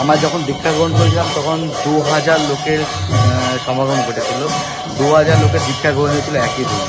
আমার যখন দীক্ষা গ্রহণ করেছিলাম তখন 2000 লোকের সমাগম ঘটেছিল। 2000 লোকের দীক্ষা গ্রহণ হয়েছিল একই দিনে।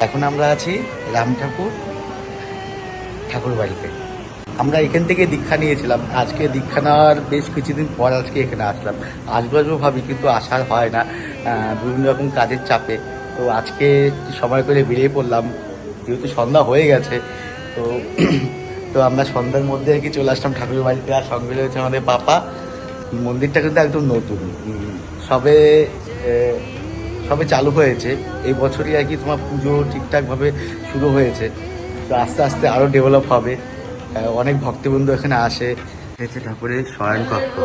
এখন আমরা আছি রাম ঠাকুর বাড়িতে। আমরা এখান থেকে দীক্ষা নিয়েছিলাম। আজকে দীক্ষা নেওয়ার বেশ কিছুদিন পর আজকে এখানে আসলাম। আসবো ভাবি, কিন্তু আসা হয় না বিভিন্ন রকম কাজের চাপে। তো আজকে সময় করে বেরিয়ে পড়লাম, যেহেতু সন্ধ্যা হয়ে গেছে। তো তো আমরা সন্ধ্যার মধ্যে আর কি চলে আসলাম ঠাকুরের বাড়িতে। আর সঙ্গে রয়েছে আমাদের পাপা। মন্দিরটা কিন্তু একদম নতুন, সবে চালু হয়েছে এই বছরই আর কি। তোমার পুজো ঠিকঠাকভাবে শুরু হয়েছে, তো আস্তে আস্তে আরও ডেভেলপ হবে। অনেক ভক্তবৃন্দ এখানে আসে। ঠাকুরের শয়ন কক্ষ,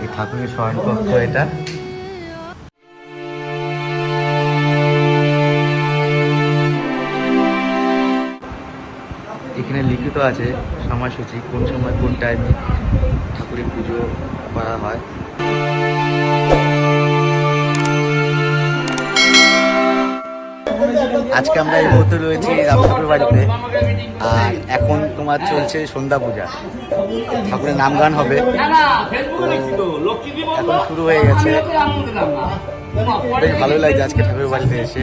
এই ঠাকুরের শয়ন কক্ষ এটা। এখানে লিখিত আছে সময়সূচি, কোন সময় কোন টাইমে ঠাকুরের পুজো করা হয়। আজকে আমরা এই মুহূর্তে রয়েছি রাম ঠাকুর বাড়িতে। আর এখন তোমার চলছে সন্ধ্যা পূজা, ঠাকুরের নাম গান হবে। এখন শুরু হয়ে গেছে, বেশ ভালো লাগছে আজকে ঠাকুরের বাড়িতে এসে।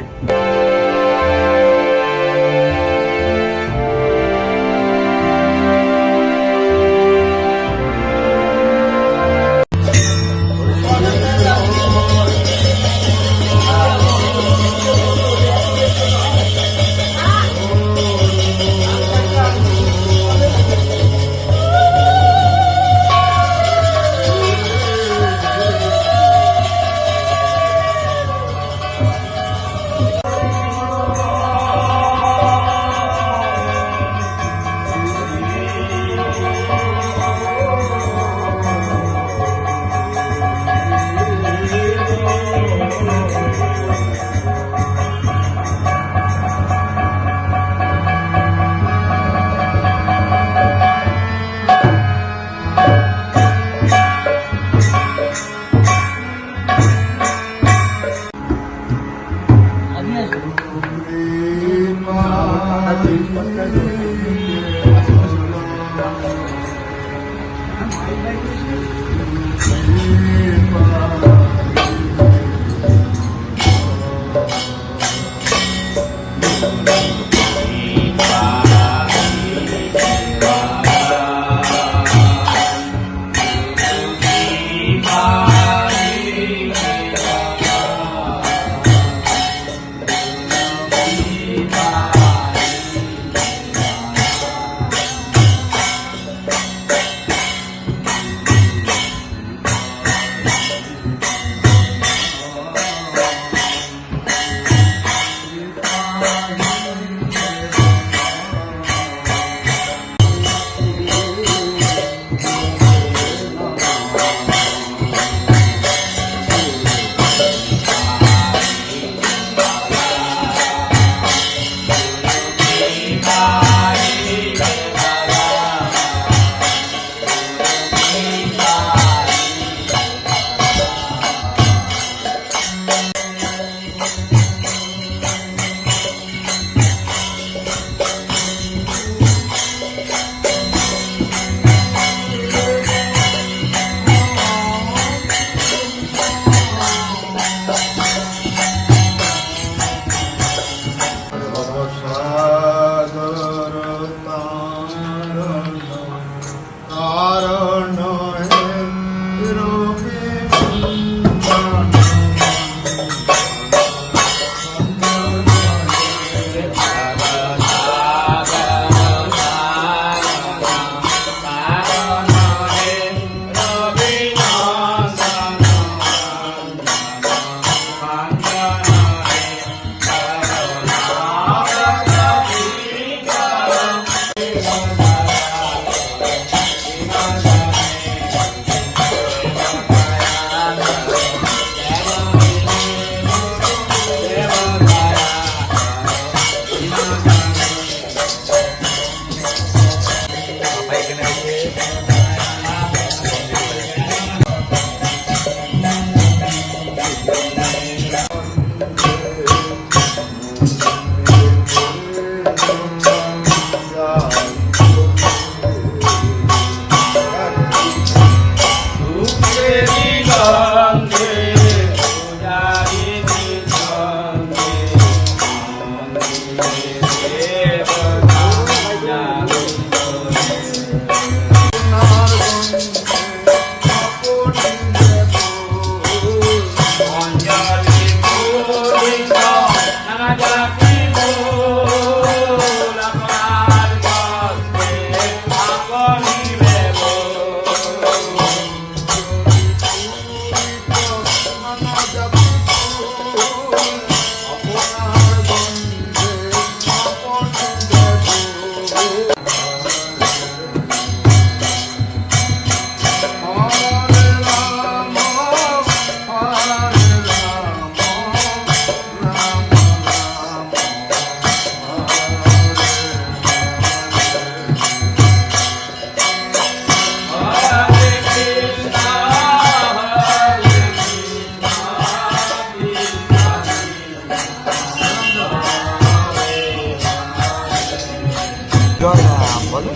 জয় রাম বলো,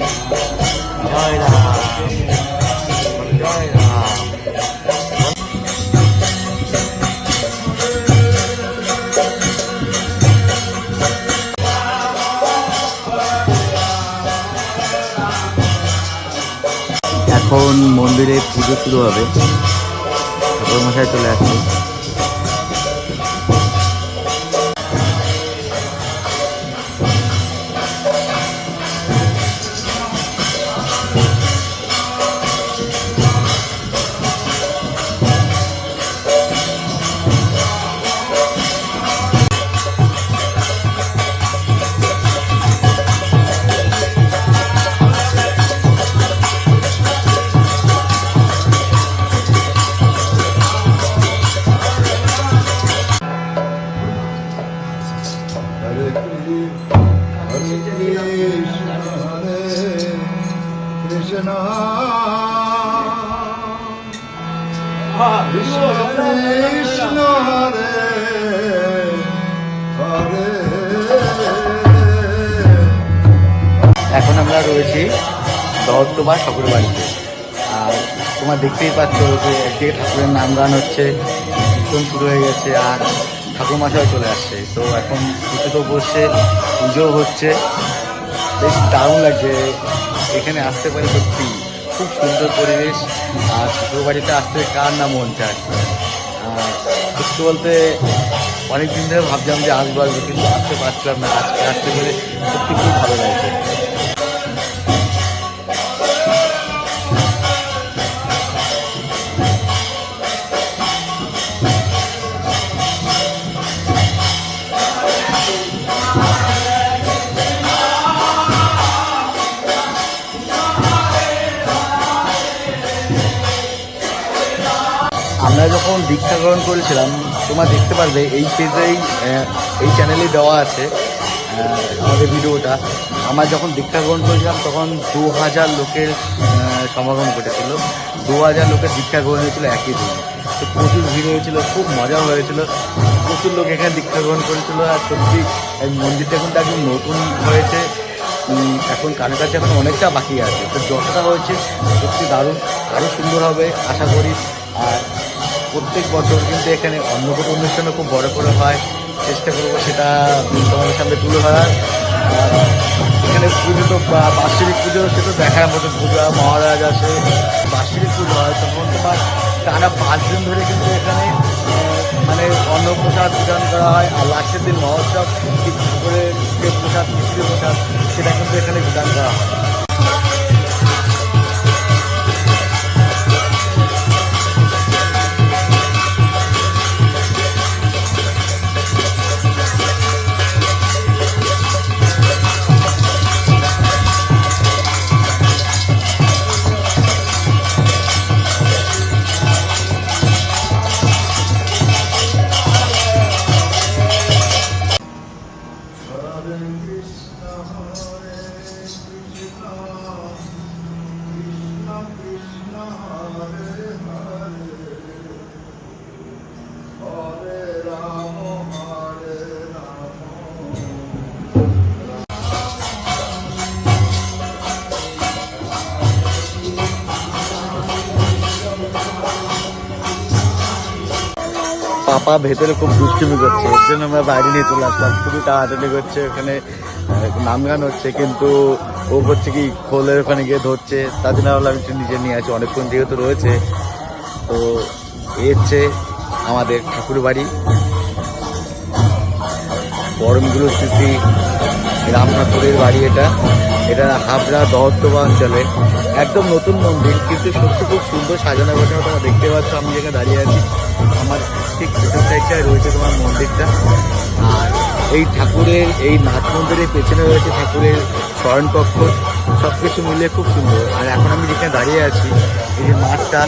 জয় রাম, জয় রাম। এখন মন্দিরে পুজো শুরু হবে, ঠাকুর মশাই চলে আসছে। এখন আমরা রয়েছি দহত্তমা ঠাকুর বাড়িতে। আর তোমার দেখতেই পাচ্ছ যে একদিকে ঠাকুরের নাম গান হচ্ছে, কীর্তন শুরু হয়ে গেছে, আর ঠাকুর মশাই চলে আসছে। তো এখন পুজো বসে, পুজো হচ্ছে, বেশ দারুণ লাগছে। এখানে আসতে পারি সত্যি খুব সুন্দর পরিবেশ। আর ঠাকুর বাড়িতে আসতে কার না মন চায়। সত্যি বলতে অনেক দিন ধরে ভাবছিলাম যে আসবো আসবো, কিন্তু আসতে পারছিলাম না। আজকে আসতে পেরে সত্যি খুব ভালো লাগছে। আমরা যখন দীক্ষা গ্রহণ করেছিলাম, তোমরা দেখতে পারবে এই পেজেই, এই চ্যানেলেই দেওয়া আছে আমাদের ভিডিওটা। আমরা যখন দীক্ষা গ্রহণ করেছিলাম তখন 2000 লোকের সমাগম ঘটেছিল। 2000 লোকের দীক্ষা গ্রহণ হয়েছিল একই দিন। তো প্রচুর ভিড় হয়েছিল, খুব মজা হয়েছিল, প্রচুর লোক এখানে দীক্ষা গ্রহণ করেছিল। আর সত্যি এই মন্দিরটা এখন তো একদম নতুন হয়েছে, এখন কাজের কাছে এখন অনেকটা বাকি আছে। তো যতটা হয়েছে সত্যি দারুণ, আরও সুন্দর হবে আশা করি। আর প্রত্যেক বছর কিন্তু এখানে অন্নকূট অনুষ্ঠানও খুব বড় করে হয়, চেষ্টা করবো সেটা তোমাদের সামনে তুলে ধরার। এখানে পুজো তো বাৎসরিক পুজো, সে তো দেখার মতো পুজো। মহারাজ আসে, বাৎসরিক পুজো হয়, তখন তোমার টানা 5 দিন ধরে কিন্তু এখানে মানে অন্নপ্রসাদ বিতরণ করা হয়। আর লাস্টের দিন মহোৎসব, ঠিক করে যে প্রসাদ, মিষ্টি প্রসাদ, সেটা কিন্তু এখানে বিতরণ করা হয়। পাপা ভেতরে খুব দুষ্টুমি করছে, এর জন্য আমরা বাইরে নিয়ে চলে আসলাম। খুবই টানাটানি করছে, ওখানে নাম গান হচ্ছে, কিন্তু ও করছে কি খোলের ওখানে গিয়ে ধরছে, তার জন্য ভাবলাম একটু নিজে নিয়ে আসি, অনেকক্ষণ যেহেতু রয়েছে। তো এ হচ্ছে আমাদের ঠাকুর বাড়ি, বরমগুলো স্মৃতি রাম ঠাকুরের বাড়ি। এটা হাবড়া দহত্তবা অঞ্চলে একদম নতুন মন্দির, কিন্তু সত্যি খুব সুন্দর সাজানো গোছানো। তোমরা দেখতে পাচ্ছ আমি যেখানে দাঁড়িয়ে আছি, আমার ঠিক পেছন সাইডটায় রয়েছে তোমার মন্দিরটা। আর এই ঠাকুরের এই নাথ মন্দিরের পেছনে রয়েছে ঠাকুরের শয়নকক্ষ, সব কিছু মিলিয়ে খুব সুন্দর। আর এখন আমি যেখানে দাঁড়িয়ে আছি, এই যে মাঠটা,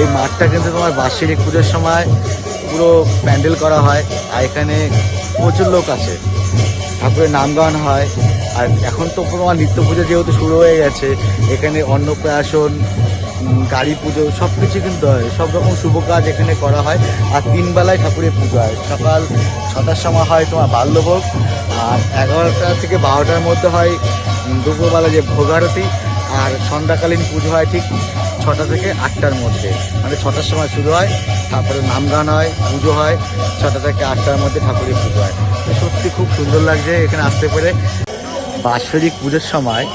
এই মাঠটা কিন্তু তোমার বার্ষিক পুজোর সময় পুরো প্যান্ডেল করা হয়, আর এখানে প্রচুর লোক আসে, ঠাকুরের নাম গান হয়। আর এখন তো তোমার নিত্য পুজো যেহেতু শুরু হয়ে গেছে, এখানে অন্নপ্রাশন, গাড়ি পুজো সব কিছু কিন্তু হয়, সব রকম শুভ কাজ এখানে করা হয়। আর 3 বেলায় ঠাকুরের পুজো হয়, সকাল 6টার সময় হয় তোমার বাল্যভোগ, আর 11টা থেকে 12টার মধ্যে হয় দুপুরবেলা যে ভোগারতি, আর সন্ধ্যাকালীন পুজো হয় ঠিক 6টা থেকে 8টার মধ্যে, মানে 6টার সময় শুরু হয়, তারপরে নাম গান হয়, পুজো হয়, 6টা থেকে 8টার মধ্যে ঠাকুরের পুজো হয়। সত্যি খুব সুন্দর লাগছে এখানে আসতে পেরে। বাৎসরিক পুজোর সময়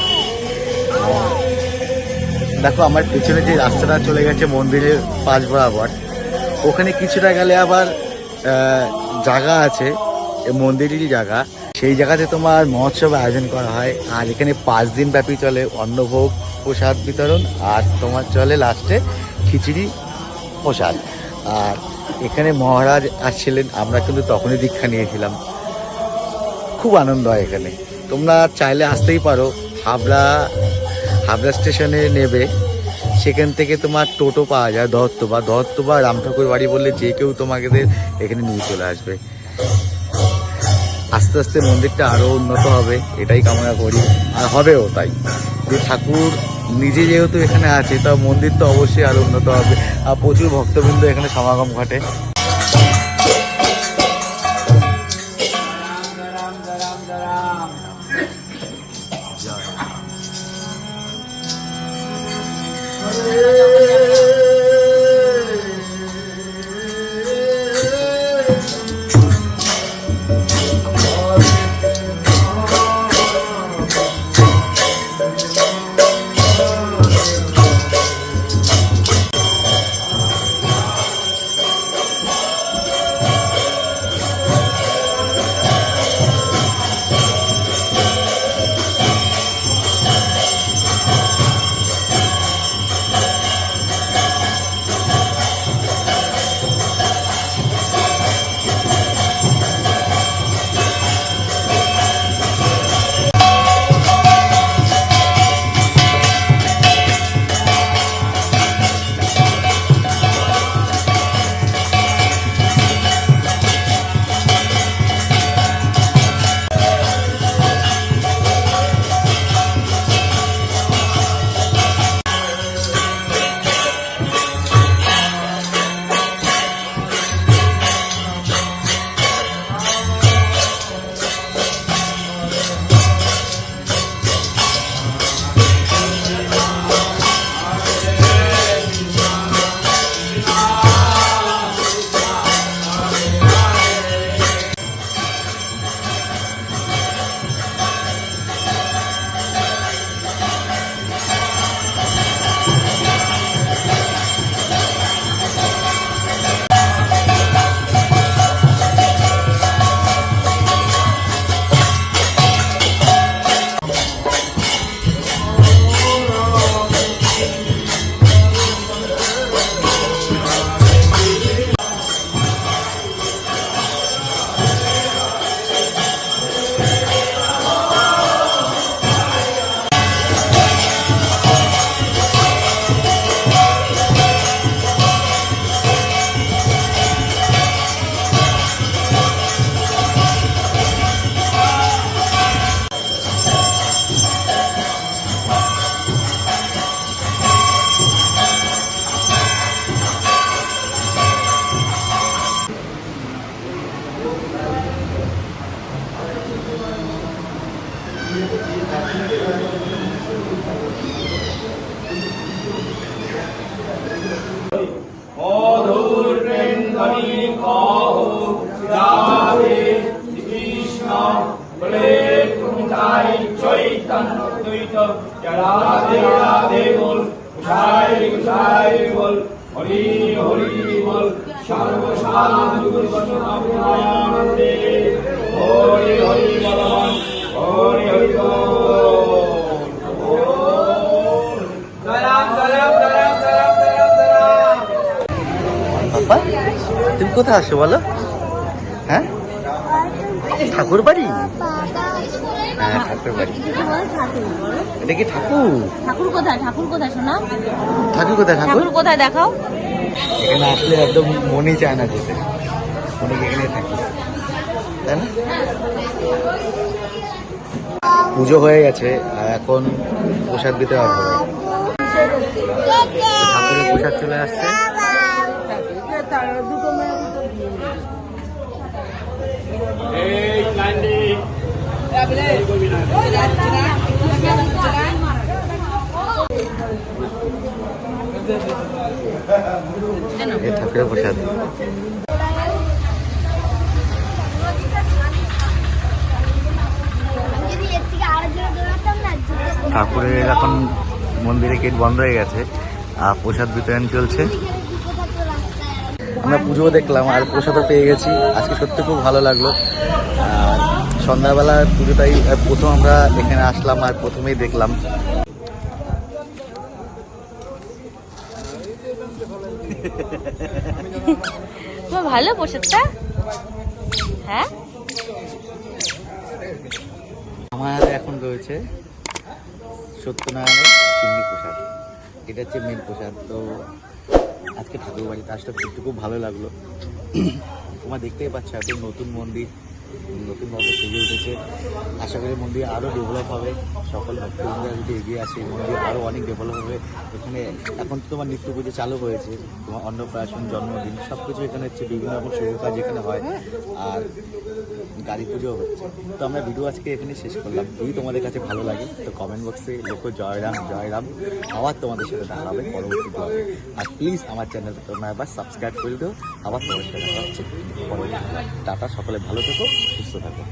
দেখো আমার পেছনে যে রাস্তাটা চলে গেছে মন্দিরের পাশ বরাবর, ওখানে কিছুটা গেলে আবার জায়গা আছে, মন্দিরেরই জায়গা, সেই জায়গাতে তোমার মহোৎসব আয়োজন করা হয়। আর এখানে 5 দিন ব্যাপী চলে অন্নভোগ প্রসাদ বিতরণ, আর তোমার চলে লাস্টে খিচুড়ি প্রসাদ। আর এখানে মহারাজ আসছিলেন, আমরা কিন্তু তখনই দীক্ষা নিয়েছিলাম। খুব আনন্দ হয় এখানে, তোমরা চাইলে আসতেই পারো। হাবড়া স্টেশনে নেবে, সেখান থেকে তোমার টোটো পাওয়া যায় দহত্তবা রাম ঠাকুর বাড়ি বললে যে কেউ তোমাকে এখানে নিয়ে চলে আসবে। আস্তে আস্তে মন্দিরটা আরো উন্নত হবে, এটাই কামনা করি, আর হবেও তাই। যে ঠাকুর নিজে যেহেতু এখানে আছে, তা মন্দির তো অবশ্যই আরো উন্নত হবে, আর প্রচুর ভক্তবৃন্দ এখানে সমাগম ঘটে। রাধে রাধে বল, গোসাই গোসাই বল, হরি হরি বল, সর্বসাধু বৈষ্ণবানন্দে হরি হরি বল, হরি হরি বল। বাবা তুমি কোথায় আসো বলো? হ্যাঁ ঠাকুর বাড়ি? হ্যাঁ ঠাকুর বাড়ি। এটা কি ঠাকুর? ঠাকুর কোথায়? ঠাকুর কোথায় শোনা? ঠাকুর কোথায়? ঠাকুর ঠাকুর কোথায় দেখাও? এখানে আসলে একদম মনেই চায় না যেতে, অনেক এখানে থাকি তাই না? পুজো হয়ে গেছে আর এখন প্রসাদ দিতে হবে। ঠাকুরের প্রসাদ চলে আসছে। এই লাইনে এই ঠাকুরের প্রসাদ। ঠাকুরের এখন মন্দিরে গেট বন্ধ হয়ে গেছে আর প্রসাদ বিতরণ চলছে। আমরা পুজো দেখলাম আর প্রসাদও পেয়ে গেছি। আজকে সত্যি খুব ভালো লাগলো। আর সন্ধ্যাবেলা পুজোটাই প্রথম আমরা এখানে আসলাম আর প্রথমেই দেখলাম। তোমার ভালো প্রসাদটা? হ্যাঁ আমার এখন রয়েছে সত্যনারায়ণের সিন্নি প্রসাদ, এটা হচ্ছে মেন প্রসাদ। তো আজকে ঠাকুর বাড়িতে আসতে সত্যি খুব ভালো লাগলো। তোমরা দেখতেই পাচ্ছ এখন নতুন মন্দির নতুনভাবে সেজে উঠেছে। আশা করি মন্দির আরও ডেভেলপ হবে, সকল ভক্তবৃন্দরা যদি এগিয়ে আসে মন্দির আরও অনেক ডেভেলপ হবে। এখানে এখন তো তোমার নিত্য পুজো চালু হয়েছে, তোমার অন্নপ্রাশন, জন্মদিন সব কিছু এখানে হচ্ছে, বিভিন্ন রকম শুভ কাজ এখানে হয় আর গাড়ি পুজোও হচ্ছে। তো আমরা ভিডিও আজকে এখানে শেষ করলাম। যদি তোমাদের কাছে ভালো লাগে তো কমেন্ট বক্সে লেখো জয়রাম জয়রাম। আবার তোমাদের সাথে দেখা হবে পরবর্তী ব্লগে। আর প্লিজ আমার চ্যানেলটা তোমরা একবার সাবস্ক্রাইব করে দিও। আবার তোমাদের সাথে দেখা হচ্ছে পরবর্তী। টাটা, সকলে ভালো থেকো, সুস্থ থাকো।